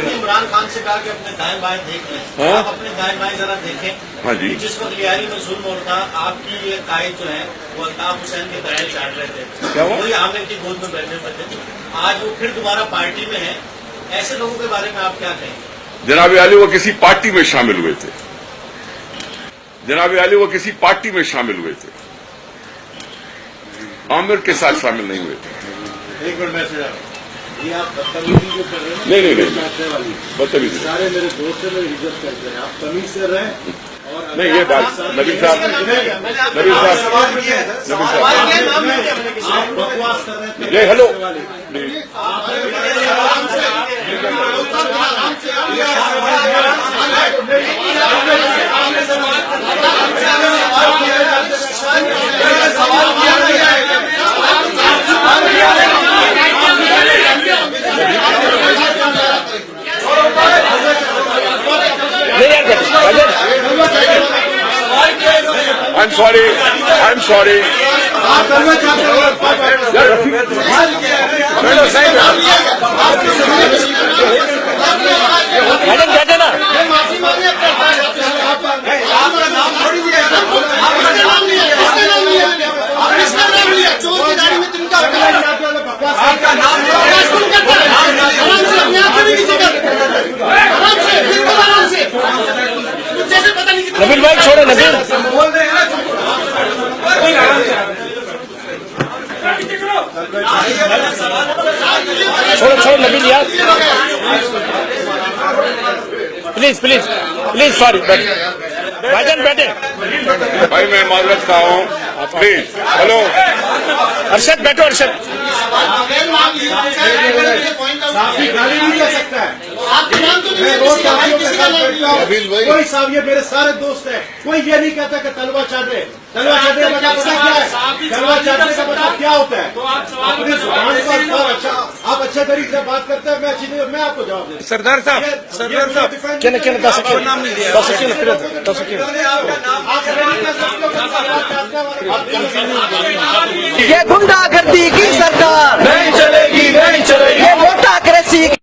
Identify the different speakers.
Speaker 1: आपने इमरान खान से कहा कि अपने दाएं बाएं देख लें, आप अपने दाएं बाएं जरा देखें।
Speaker 2: हाँ जी।
Speaker 1: जिस वक्त लियारी में जुल्म हो रहा था, आपकी ये कायद जो है वो अल्ताफ हुसैन के दाएं चाट रहे थे,
Speaker 2: क्या हुआ?
Speaker 1: वही आमिर की गोद में बैठे हुए थे। आज वो फिर दोबारा पार्टी में है। ऐसे लोगों के बारे में आप क्या कहेंगे?
Speaker 2: जनाब आली वो किसी पार्टी में शामिल हुए थे। जनाब आली वो किसी पार्टी में शामिल हुए थे, आमिर के साथ शामिल नहीं हुए थे।
Speaker 3: एक मिनट मैसेज आ रहा है। ये आप बदतमीजी जो कर रहे हैं
Speaker 2: नहीं बदतमीजी
Speaker 3: सारे मेरे दोस्त मेरी इज्जत करते हैं, आप तमीज से रहें। और
Speaker 2: नहीं, ये बात नबी साहब
Speaker 3: आप बकवास कर रहे थे।
Speaker 2: ये हेलो I'm sorry.
Speaker 3: आप करना चाहते हो
Speaker 4: मैडम बैठे ना।
Speaker 3: माफी मांगे आपका नाम थोड़ी दिया, आपका नाम लिया, इसका नाम लिया, इसका नाम लिया, चोर की गाड़ी में तिनका आपका नाम आराम से अपने आप को भी नीचे कर, आराम से बिल्कुल आराम से, जैसे पता नहीं
Speaker 4: नबील भाई छोड़ो, नबील
Speaker 3: बोल रहे हैं ना।
Speaker 4: छोड़ो नबील यार, प्लीज सॉरी भाईजान बैठे।
Speaker 2: भाई मैं माजरत खा हूँ, प्लीज। हेलो
Speaker 4: अरशद बैठो, अरशद
Speaker 3: साफी गाली नहीं दे सकता है। आपके नाम तो नहीं है, किसी का नाम नहीं। कोई साहब ये मेरे सारे दोस्त हैं, कोई ये नहीं कहता कि तलवा चाटे का मतलब पता क्या है? तलवा चाटने का मतलब क्या होता है? अपनी जुबान पर आप अच्छे तरीके से बात करते हैं, मैं आपको जवाब देता हूं।
Speaker 4: सरदार साहब
Speaker 5: ये गुंडागर्दी की सरकार नहीं चलेगी, नहीं चलेगी।